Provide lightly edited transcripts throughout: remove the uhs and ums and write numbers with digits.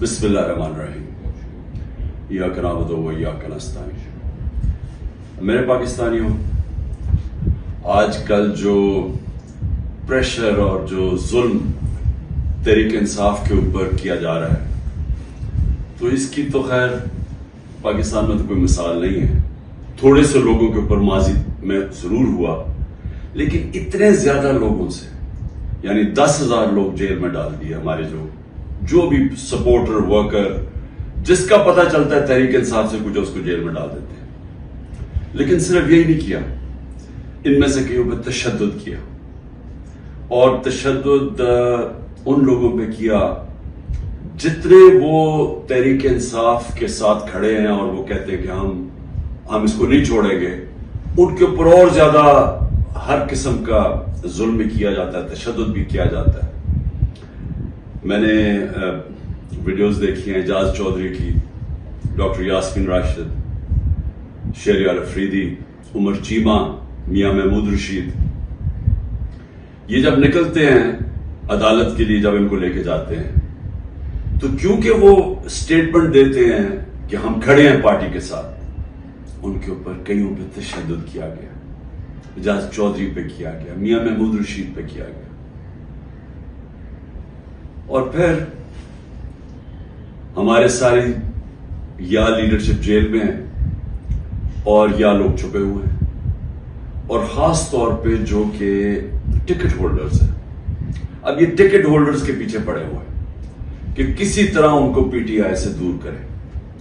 بسم اللہ الرحمن الرحیم ایاک نعبد و ایاک نستعین۔ میرے پاکستانیوں، آج کل جو پریشر اور جو ظلم تحریک انصاف کے اوپر کیا جا رہا ہے، تو اس کی تو خیر پاکستان میں تو کوئی مثال نہیں ہے۔ تھوڑے سے لوگوں کے اوپر ماضی میں ضرور ہوا، لیکن اتنے زیادہ لوگوں سے، یعنی 10,000 لوگ جیل میں ڈال دیے۔ ہمارے جو بھی سپورٹر ورکر جس کا پتہ چلتا ہے تحریک انصاف سے کچھ، اس کو جیل میں ڈال دیتے ہیں۔ لیکن صرف یہی نہیں کیا، ان میں سے کئیوں پہ تشدد کیا، اور تشدد ان لوگوں پہ کیا جتنے وہ تحریک انصاف کے ساتھ کھڑے ہیں اور وہ کہتے ہیں کہ ہم اس کو نہیں چھوڑیں گے، ان کے اوپر اور زیادہ ہر قسم کا ظلم بھی کیا جاتا ہے، تشدد بھی کیا جاتا ہے۔ میں نے ویڈیوز دیکھی ہیں اعجاز چودھری کی، ڈاکٹر یاسمین راشد، شہریار افریدی، عمر چیمہ، میاں محمود رشید، یہ جب نکلتے ہیں عدالت کے لیے، جب ان کو لے کے جاتے ہیں، تو کیونکہ وہ اسٹیٹمنٹ دیتے ہیں کہ ہم کھڑے ہیں پارٹی کے ساتھ، ان کے اوپر کئیوں پہ تشدد کیا گیا، اعجاز چودھری پہ کیا گیا، میاں محمود رشید پہ کیا گیا، اور پھر ہمارے سارے یا لیڈرشپ جیل میں ہیں اور یا لوگ چھپے ہوئے ہیں، اور خاص طور پہ جو کہ ٹکٹ ہولڈرز ہیں۔ اب یہ ٹکٹ ہولڈرز کے پیچھے پڑے ہوئے ہیں کہ کسی طرح ان کو پی ٹی آئی سے دور کریں،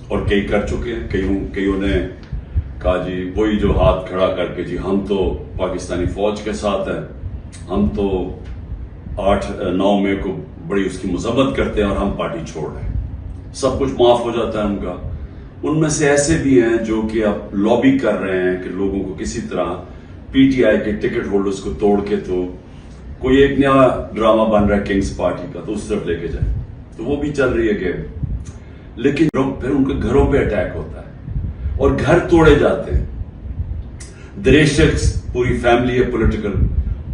اور کئی کر چکے ہیں۔ کئیوں نے کہا جی وہی جو ہاتھ کھڑا کر کے جی ہم تو پاکستانی فوج کے ساتھ ہیں، ہم تو 8-9 مئی کو بڑی اس کی مذمت کرتے ہیں اور ہم پارٹی چھوڑ رہے ہیں، سب کچھ معاف ہو جاتا ہے ان کا۔ ان میں سے ایسے بھی ہیں جو کہ اب لابی کر رہے ہیں کہ لوگوں کو کسی طرح پی ٹی آئی کے ٹکٹ ہولڈرز کو توڑ کے تو کوئی ایک نیا ڈرامہ بن رہا ہے کنگز پارٹی کا، تو اس طرف لے کے جائیں، تو وہ بھی چل رہی ہے گیم۔ لیکن پھر ان کے گھروں پہ اٹیک ہوتا ہے اور گھر توڑے جاتے ہیں۔ دریشکس پوری فیملی ہے پولیٹیکل،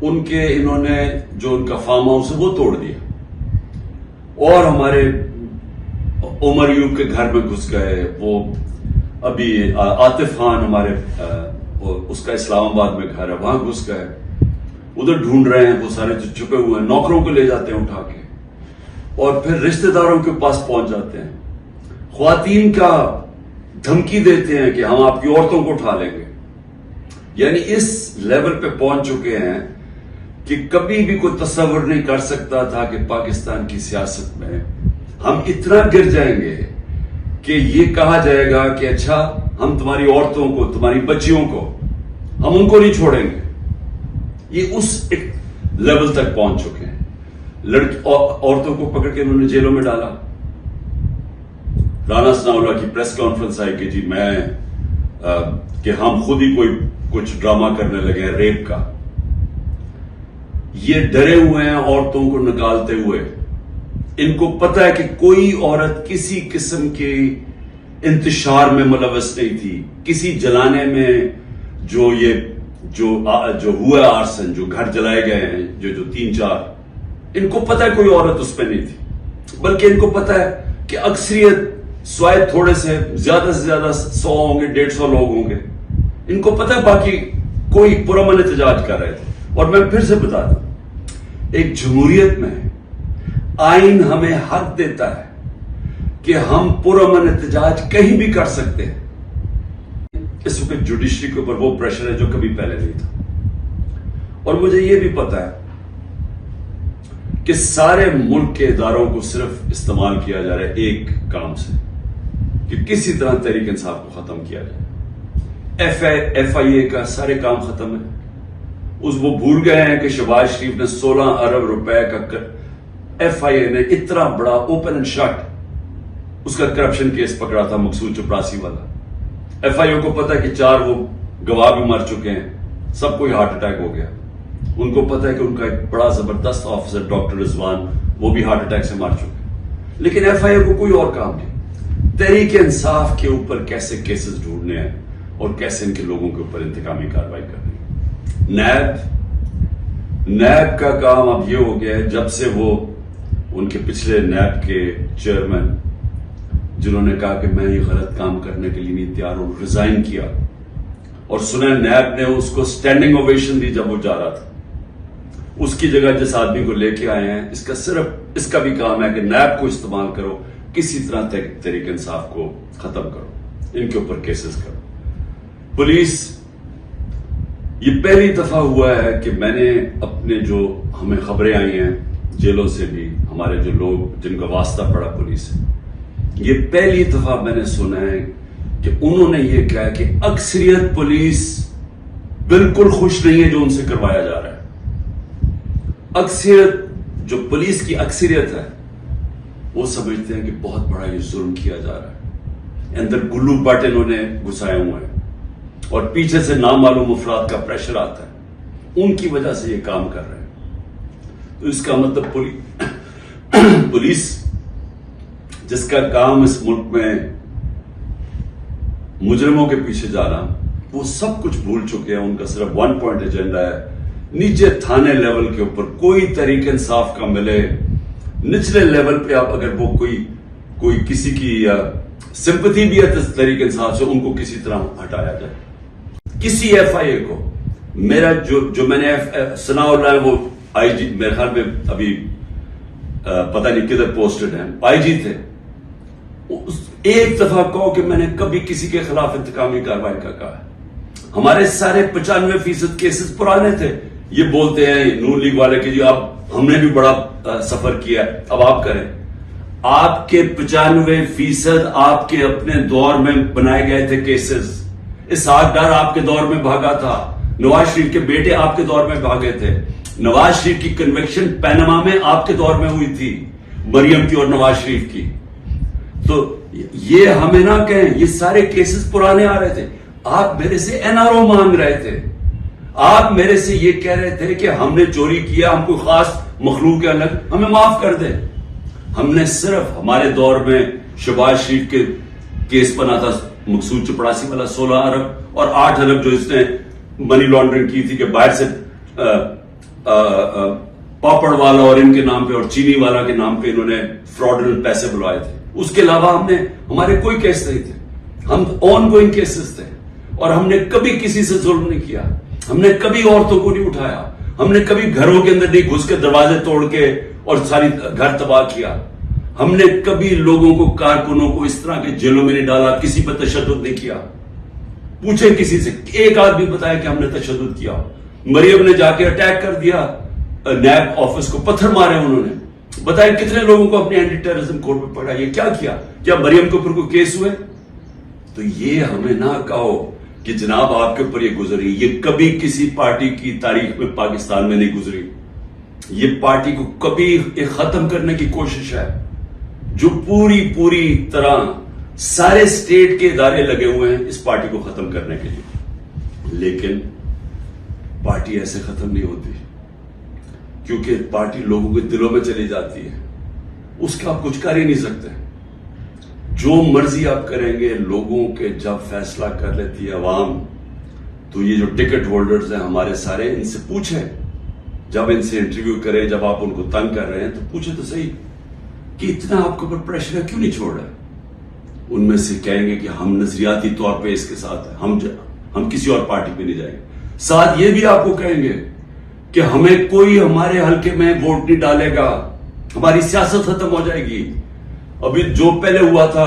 ان کے انہوں نے جو ان کا فارم ہاؤس ہے وہ توڑ دیا، اور ہمارے عمر یوب کے گھر میں گھس گئے۔ وہ ابھی عاطف خان ہمارے اس کا اسلام آباد میں گھر ہے، وہاں گھس گئے، ادھر ڈھونڈ رہے ہیں، وہ سارے جو چھپے ہوئے ہیں، نوکروں کو لے جاتے ہیں اٹھا کے، اور پھر رشتہ داروں کے پاس پہنچ جاتے ہیں، خواتین کا دھمکی دیتے ہیں کہ ہم آپ کی عورتوں کو اٹھا لیں گے۔ یعنی اس لیول پہ پہنچ چکے ہیں کہ کبھی بھی کوئی تصور نہیں کر سکتا تھا کہ پاکستان کی سیاست میں ہم اتنا گر جائیں گے کہ یہ کہا جائے گا کہ اچھا ہم تمہاری عورتوں کو، تمہاری بچیوں کو، ہم ان کو نہیں چھوڑیں گے۔ یہ اس ایک لیول تک پہنچ چکے ہیں۔ عورتوں کو پکڑ کے انہوں نے جیلوں میں ڈالا۔ رانا ثناءاللہ کی پریس کانفرنس آئی کہ جی کہ ہم خود ہی کچھ ڈرامہ کرنے لگے ہیں ریپ کا۔ یہ ڈرے ہوئے ہیں عورتوں کو نکالتے ہوئے۔ ان کو پتہ ہے کہ کوئی عورت کسی قسم کے انتشار میں ملوث نہیں تھی، کسی جلانے میں جو ہوا آرسن، جو گھر جلائے گئے ہیں، جو 3-4، ان کو پتہ ہے کوئی عورت اس پہ نہیں تھی، بلکہ ان کو پتہ ہے کہ اکثریت سوائے تھوڑے سے زیادہ 100 ہوں گے، 150 لوگ ہوں گے، ان کو پتہ ہے باقی کوئی پرامن احتجاج کر رہے تھے۔ اور میں پھر سے بتا دوں، ایک جمہوریت میں آئین ہمیں حق دیتا ہے کہ ہم پرامن احتجاج کہیں بھی کر سکتے ہیں۔ اس وقت جوڈیشری کے اوپر وہ پریشر ہے جو کبھی پہلے نہیں تھا، اور مجھے یہ بھی پتا ہے کہ سارے ملک کے اداروں کو صرف استعمال کیا جا رہا ہے ایک کام سے، کہ کسی طرح تحریک انصاف کو ختم کیا جائے۔ ایف آئی اے کا سارے کام ختم ہے۔ وہ بھول گئے ہیں کہ شہباز شریف نے 16 ارب روپے کا ایف آئی اے نے اتنا بڑا اوپن اینڈ شٹ اس کا کرپشن کیس پکڑا تھا، مقصود چپراسی والا۔ ایف آئی اے کو پتا ہے کہ 4 وہ گواہ بھی مر چکے ہیں، سب کو ہارٹ اٹیک ہو گیا۔ ان کو پتا ہے کہ ان کا ایک بڑا زبردست آفیسر ڈاکٹر رضوان، وہ بھی ہارٹ اٹیک سے مر چکے، لیکن ایف آئی اے کو کوئی اور کام نہیں۔ تحریک انصاف کے اوپر کیسے کیسز ڈھونڈنے ہیں اور کیسے ان کے لوگوں کے اوپر انتقامی کارروائی کرنی ہے۔ نیب کا کام اب یہ ہو گیا ہے، جب سے وہ ان کے پچھلے نیب کے چیئرمین جنہوں نے کہا کہ میں یہ غلط کام کرنے کے لیے نہیں تیار ہوں, ریزائن کیا. اور سنا نیب نے اس کو سٹینڈنگ اوویشن دی جب وہ جا رہا تھا. اس کی جگہ جس آدمی کو لے کے آئے ہیں, اس کا بھی کام ہے کہ نیب کو استعمال کرو, کسی طرح تحریک انصاف کو ختم کرو, ان کے اوپر کیسز کرو. پولیس, یہ پہلی دفعہ ہوا ہے کہ میں نے اپنے جو ہمیں خبریں آئی ہیں جیلوں سے بھی, ہمارے جو لوگ جن کا واسطہ پڑا پولیس سے, یہ پہلی دفعہ میں نے سنا ہے کہ انہوں نے یہ کہا کہ اکثریت پولیس بالکل خوش نہیں ہے جو ان سے کروایا جا رہا ہے. اکثریت, جو پولیس کی اکثریت ہے, وہ سمجھتے ہیں کہ بہت بڑا یہ ظلم کیا جا رہا ہے, اندر گلو بٹ انہوں نے گھسائے ہوئے ہیں, اور پیچھے سے نامعلوم افراد کا پریشر آتا ہے, ان کی وجہ سے یہ کام کر رہے ہیں. تو اس کا مطلب پولیس جس کا کام اس ملک میں مجرموں کے پیچھے جانا, وہ سب کچھ بھول چکے ہیں. ان کا صرف 1 پوائنٹ ایجنڈا ہے, نیچے تھانے لیول کے اوپر کوئی تحریک انصاف کا ملے, نچلے لیول پہ آپ اگر وہ کوئی کسی کی سمپتھی بھی ہے تحریک انصاف سے, ان کو کسی طرح ہٹایا جائے. کسی ایف آئی اے کو, میرا جو میں نے ثناء اللہ وہ آئی جی, میرے خیال میں ابھی پتہ نہیں کدھر پوسٹڈ ہیں, آئی جی تھے, ایک دفعہ کہو کہ میں نے کبھی کسی کے خلاف انتقامی کارروائی کا کہا ہے. ہمارے سارے 95% کیسز پرانے تھے. یہ بولتے ہیں نون لیگ والے کہ جی اب ہم نے بھی بڑا سفر کیا ہے, اب آپ کریں. آپ کے 95% آپ کے اپنے دور میں بنائے گئے تھے کیسز. اسحاق ڈار آپ کے دور میں بھاگا تھا, نواز شریف کے بیٹے آپ کے دور میں بھاگے تھے, نواز شریف کی کنوکشن پینما میں آپ کے دور میں ہوئی تھی, مریم کی اور نواز شریف کی. تو یہ ہمیں نہ کہیں, یہ سارے کیسز پرانے آ رہے تھے. آپ میرے سے این آر او مانگ رہے تھے, آپ میرے سے یہ کہہ رہے تھے کہ ہم نے چوری کیا, ہم کوئی خاص مخلوق کے الگ, ہمیں معاف کر دیں. ہم نے صرف ہمارے دور میں شہباز شریف کے کیس بنا تھا, مقصود چپڑاسی والا 16 ارب اور 8 ارب جو اس نے منی لانڈرنگ کی تھی کہ باہر سے پاپڑ والا اور ان کے نام پہ اور چینی والا کے نام پہ انہوں نے فراڈنٹ پیسے بلوائے تھے. اس کے علاوہ ہمارے کوئی کیس نہیں تھے, ہم آن گوئنگ کیسز تھے, اور ہم نے کبھی کسی سے ظلم نہیں کیا. ہم نے کبھی عورتوں کو نہیں اٹھایا, ہم نے کبھی گھروں کے اندر نہیں گھس کے دروازے توڑ کے اور ساری گھر تباہ کیا. ہم نے کبھی لوگوں کو, کارکنوں کو اس طرح کے جیلوں میں نہیں ڈالا, کسی پر تشدد نہیں کیا. پوچھے کسی سے, ایک آدمی بتایا کہ ہم نے تشدد کیا. مریم نے جا کے اٹیک کر دیا نیب آفس کو, پتھر مارے انہوں نے. بتائیں کتنے لوگوں کو اپنے اینٹی ٹیررزم کوڈ پہ پڑھا, یہ کیا کیا؟ کیا مریم کے اوپر کوئی کیس ہوئے؟ تو یہ ہمیں نہ کہو کہ جناب آپ کے اوپر یہ گزری. یہ کبھی کسی پارٹی کی تاریخ میں پاکستان میں نہیں گزری. یہ پارٹی کو کبھی ختم کرنے کی کوشش ہے, جو پوری طرح سارے اسٹیٹ کے ادارے لگے ہوئے ہیں اس پارٹی کو ختم کرنے کے لیے. لیکن پارٹی ایسے ختم نہیں ہوتی, کیونکہ پارٹی لوگوں کے دلوں میں چلی جاتی ہے, اس کا آپ کچھ کر ہی نہیں سکتے. جو مرضی آپ کریں گے, لوگوں کے جب فیصلہ کر لیتی ہے عوام, تو یہ جو ٹکٹ ہولڈرز ہیں ہمارے سارے, ان سے پوچھیں, جب ان سے انٹرویو کریں, جب آپ ان کو تنگ کر رہے ہیں تو پوچھیں تو صحیح کہ اتنا آپ کے اوپر پریشر ہے, کیوں نہیں چھوڑ رہے. ان میں سے کہیں گے کہ ہم نظریاتی طور پہ اس کے ساتھ ہیں, ہم کسی اور پارٹی پہ نہیں جائیں گے. ساتھ یہ بھی آپ کو کہیں گے کہ ہمیں کوئی ہمارے حلقے میں ووٹ نہیں ڈالے گا, ہماری سیاست ختم ہو جائے گی. ابھی جو پہلے ہوا تھا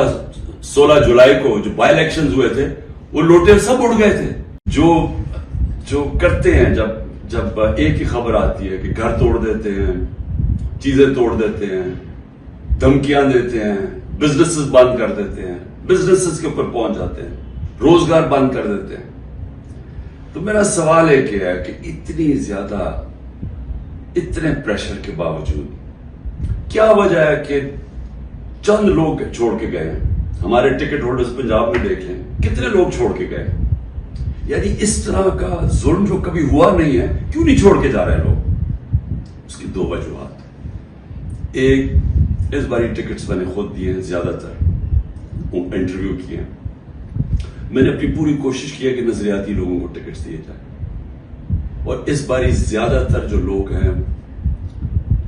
16 جولائی کو جو بائی الیکشنز ہوئے تھے, وہ لوٹے سب اڑ گئے تھے. جو کرتے ہیں, جب ایک ہی خبر آتی ہے کہ گھر توڑ دیتے ہیں, چیزیں توڑ دیتے ہیں, دھمکیاں دیتے ہیں, بزنسز بند کر دیتے ہیں, بزنسز کے اوپر پہنچ جاتے ہیں, روزگار بند کر دیتے ہیں. تو میرا سوال ایک ہے کہ اتنی زیادہ, اتنے پریشر کے باوجود کیا وجہ ہے کہ چند لوگ چھوڑ کے گئے ہیں؟ ہمارے ٹکٹ ہولڈرز پنجاب میں دیکھ لیں, کتنے لوگ چھوڑ کے گئے. یعنی اس طرح کا ظلم جو کبھی ہوا نہیں ہے, کیوں نہیں چھوڑ کے جا رہے لوگ؟ اس کی 2 وجوہات. ایک, اس باری ٹکٹس میں نے خود دیے ہیں, زیادہ تر انٹرویو کیے ہیں, میں نے اپنی پوری کوشش کی ہے کہ نظریاتی لوگوں کو ٹکٹس دیے جائیں. اور اس باری زیادہ تر جو لوگ ہیں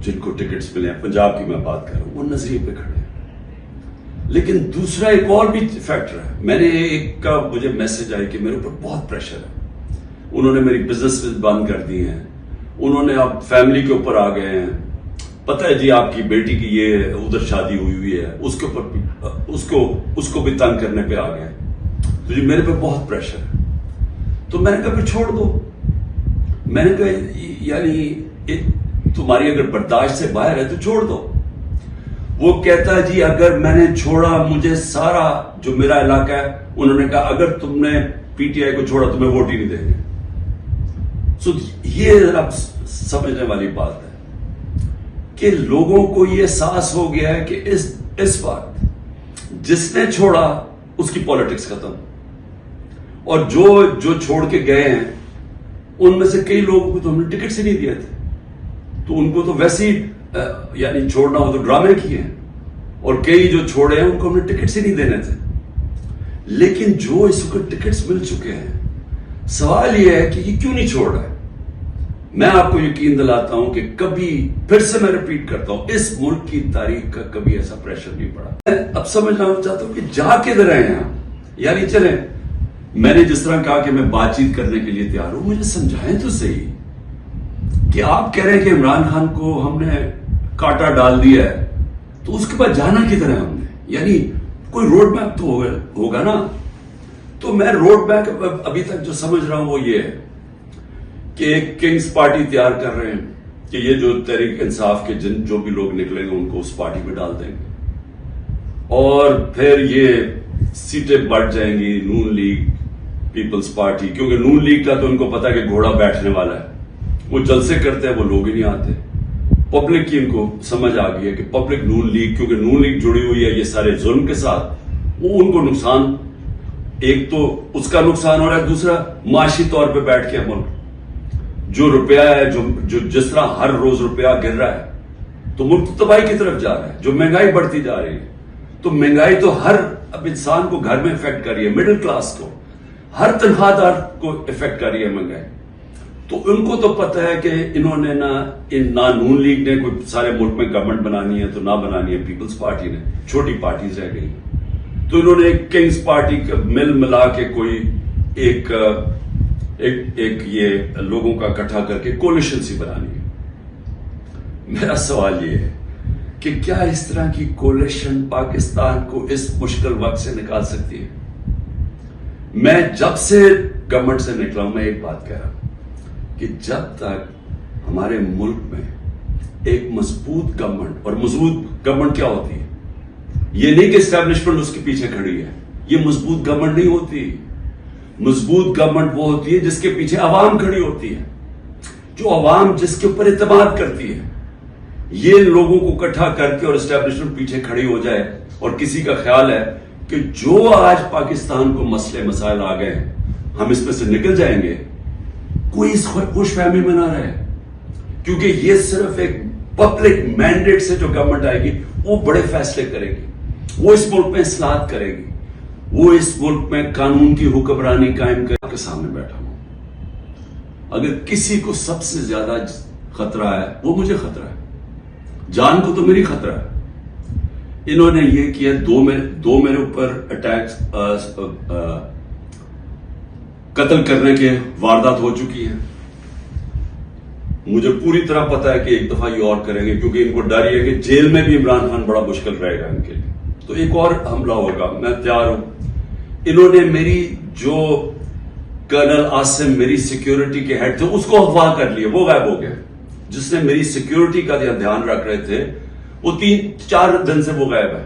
جن کو ٹکٹس ملے ہیں, پنجاب کی میں بات کر رہا ہوں, وہ نظریے پہ کھڑے ہیں. لیکن دوسرا ایک اور بھی فیکٹر ہے. میں نے ایک کا مجھے میسج آئی کہ میرے اوپر بہت پریشر ہے, انہوں نے میری بزنس بند کر دی ہیں, انہوں نے اب فیملی کے اوپر آ گئے ہیں, پتہ ہے جی آپ کی بیٹی کی یہ ادھر شادی ہوئی ہے, اس کے اوپر اس کو بھی تنگ کرنے پہ آ گئے, تو جی میرے پہ بہت پریشر ہے. تو میں نے کہا پھر چھوڑ دو. میں نے کہا یعنی تمہاری اگر برداشت سے باہر ہے تو چھوڑ دو. وہ کہتا ہے جی اگر میں نے چھوڑا مجھے سارا جو میرا علاقہ ہے, انہوں نے کہا اگر تم نے پی ٹی آئی کو چھوڑا تمہیں ووٹ ہی نہیں دیں گے. سو یہ اب سمجھنے والی بات ہے کہ لوگوں کو یہ احساس ہو گیا ہے کہ اس وقت جس نے چھوڑا اس کی پالیٹکس ختم, اور جو چھوڑ کے گئے ہیں ان میں سے کئی لوگوں کو تو ہم نے ٹکٹ سے نہیں دیے تھے, تو ان کو تو ویسے ہی یعنی چھوڑنا ہو تو ڈرامے کیے ہیں, اور کئی جو چھوڑے ہیں ان کو ہم نے ٹکٹ سے نہیں دینے تھے. لیکن جو اس وقت ٹکٹس مل چکے ہیں, سوال یہ ہے کہ یہ کیوں نہیں چھوڑ رہا ہے. میں آپ کو یقین دلاتا ہوں کہ کبھی پھر سے میں ریپیٹ کرتا ہوں, اس ملک کی تاریخ کا کبھی ایسا پریشر نہیں پڑا. میں اب سمجھنا چاہتا ہوں کہ جا کدھر رہے ہیں آپ, یعنی چلیں میں نے جس طرح کہا کہ میں بات چیت کرنے کے لیے تیار ہوں, مجھے سمجھائیں تو صحیح کہ آپ کہہ رہے ہیں کہ عمران خان کو ہم نے کاٹا ڈال دیا ہے, تو اس کے بعد جانا کدھر ہے ہم نے, یعنی کوئی روڈ میپ تو ہوگا نا. تو میں روڈ میپ ابھی تک جو سمجھ رہا ہوں وہ یہ ہے کہ ایک کنگز پارٹی تیار کر رہے ہیں کہ یہ جو تحریک انصاف کے جو بھی لوگ نکلیں گے ان کو اس پارٹی میں ڈال دیں گے, اور پھر یہ سیٹیں بڑھ جائیں گی نون لیگ پیپلز پارٹی, کیونکہ نون لیگ کا تو ان کو پتا کہ گھوڑا بیٹھنے والا ہے, وہ جلسے کرتے ہیں وہ لوگ ہی نہیں آتے. پبلک کی ان کو سمجھ آ گئی ہے کہ پبلک نون لیگ, کیونکہ نون لیگ جڑی ہوئی ہے یہ سارے ظلم کے ساتھ, وہ ان کو نقصان, ایک تو اس کا نقصان ہو رہا ہے, دوسرا معاشی طور پہ بیٹھ کے ملک جو روپیہ ہے جو جس طرح ہر روز روپیہ گر رہا ہے تو ملک تباہی کی طرف جا رہا ہے. جو مہنگائی بڑھتی جا رہی ہے, تو مہنگائی تو ہر اب انسان کو گھر میں افیکٹ کر رہی ہے, مڈل کلاس کو, ہر تنخواہ دار کو افیکٹ کر رہی ہے مہنگائی. تو ان کو تو پتہ ہے کہ انہوں نے نہ نون لیگ نے کوئی سارے ملک میں گورنمنٹ بنانی ہے تو نہ بنانی ہے پیپلز پارٹی نے, چھوٹی پارٹیز رہ گئی, تو انہوں نے ایک کنگز پارٹی کا ملا کے کوئی ایک یہ لوگوں کا اکٹھا کر کے کولیشن سی بنانی ہے. میرا سوال یہ ہے کہ کیا اس طرح کی کولیشن پاکستان کو اس مشکل وقت سے نکال سکتی ہے؟ میں جب سے گورنمنٹ سے نکلا ہوں میں ایک بات کہہ رہا ہوں کہ جب تک ہمارے ملک میں ایک مضبوط گورنمنٹ, اور مضبوط گورنمنٹ کیا ہوتی ہے, یہ نہیں کہ اسٹیبلشمنٹ اس کے پیچھے کھڑی ہے, یہ مضبوط گورنمنٹ نہیں ہوتی. مضبوط گورنمنٹ وہ ہوتی ہے جس کے پیچھے عوام کھڑی ہوتی ہے, جو عوام جس کے اوپر اعتماد کرتی ہے. یہ لوگوں کو اکٹھا کر کے اور اسٹیبلشمنٹ پیچھے کھڑی ہو جائے, اور کسی کا خیال ہے کہ جو آج پاکستان کو مسئلے مسائل آ گئے ہم اس میں سے نکل جائیں گے, کوئی اس خوش فہمی میں نہ رہے, کیونکہ یہ صرف ایک پبلک مینڈیٹ سے جو گورنمنٹ آئے گی وہ بڑے فیصلے کرے گی, وہ اس ملک میں اصلاحات کرے گی, وہ اس ملک میں قانون کی حکمرانی قائم کرنے کے سامنے بیٹھا ہوں. اگر کسی کو سب سے زیادہ خطرہ ہے وہ مجھے خطرہ ہے, جان کو تو میری خطرہ ہے. انہوں نے یہ کیا, دو میرے اوپر اٹیکس قتل کرنے کے واردات ہو چکی ہیں. مجھے پوری طرح پتا ہے کہ ایک دفعہ یہ اور کریں گے, کیونکہ ان کو ڈر یہ ہے کہ جیل میں بھی عمران خان بڑا مشکل رہے گا ان کے لیے, تو ایک اور حملہ ہوگا. میں تیار ہوں. انہوں نے میری جو کرنل عاصم میری سیکیورٹی کے ہیڈ تھے اس کو اغوا کر لیا, وہ غائب ہو گئے. جس نے میری سیکیورٹی کا دھیان رکھ رہے تھے وہ 3-4 دن سے وہ غائب ہے,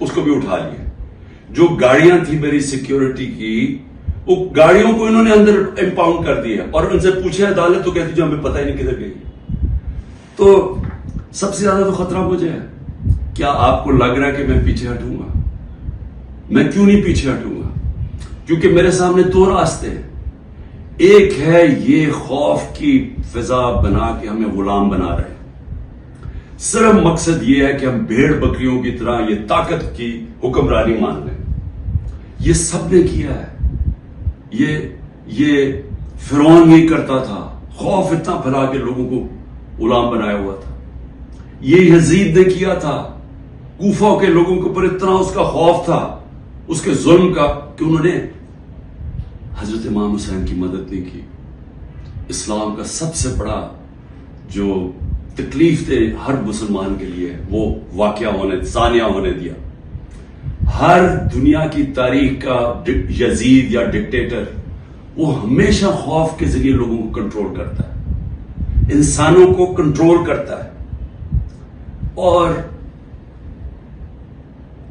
اس کو بھی اٹھا لیا. جو گاڑیاں تھی میری سیکیورٹی کی, وہ گاڑیوں کو انہوں نے اندر امپاؤنڈ کر دیا, اور ان سے پوچھے عدالت تو کہتی جو ہمیں پتہ ہی نہیں کدھر گئی. تو سب سے زیادہ تو خطرہ مجھے ہے. کیا آپ کو لگ رہا ہے کہ میں پیچھے ہٹوں گا؟ میں کیوں نہیں پیچھے ہٹوں گا؟ کیونکہ میرے سامنے 2 راستے ہیں. ایک ہے یہ خوف کی فضا بنا کے ہمیں غلام بنا رہے ہیں, صرف مقصد یہ ہے کہ ہم بھیڑ بکریوں کی طرح یہ طاقت کی حکمرانی مان لیں. یہ سب نے کیا ہے. یہ فرعون نہیں کرتا تھا, خوف اتنا پھیلا کے لوگوں کو غلام بنایا ہوا تھا. یہ یزید نے کیا تھا, کوفہ کے لوگوں کے اوپر اتنا اس کا خوف تھا اس کے ظلم کا کہ انہوں نے حضرت امام حسین کی مدد نہیں کی. اسلام کا سب سے بڑا جو تکلیف تھے ہر مسلمان کے لیے وہ واقعہ ثانیہ ہونے دیا. ہر دنیا کی تاریخ کا یزید یا ڈکٹیٹر وہ ہمیشہ خوف کے ذریعے لوگوں کو کنٹرول کرتا ہے, انسانوں کو کنٹرول کرتا ہے. اور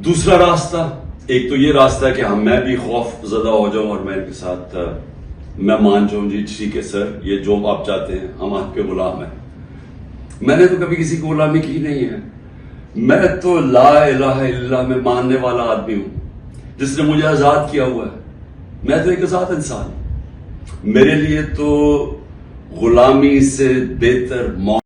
دوسرا راستہ, ایک تو یہ راستہ ہے کہ میں بھی خوف زدہ ہو جاؤں اور میں ان کے ساتھ میں مان جاؤں جی ٹھیک ہے سر یہ جو آپ چاہتے ہیں ہم آپ کے غلام ہیں. میں نے تو کبھی کسی کی غلامی کی نہیں ہے. میں تو لا الہ الا اللہ میں ماننے والا آدمی ہوں جس نے مجھے آزاد کیا ہوا ہے. میں تو ایک آزاد انسان ہوں. میرے لیے تو غلامی سے بہتر موت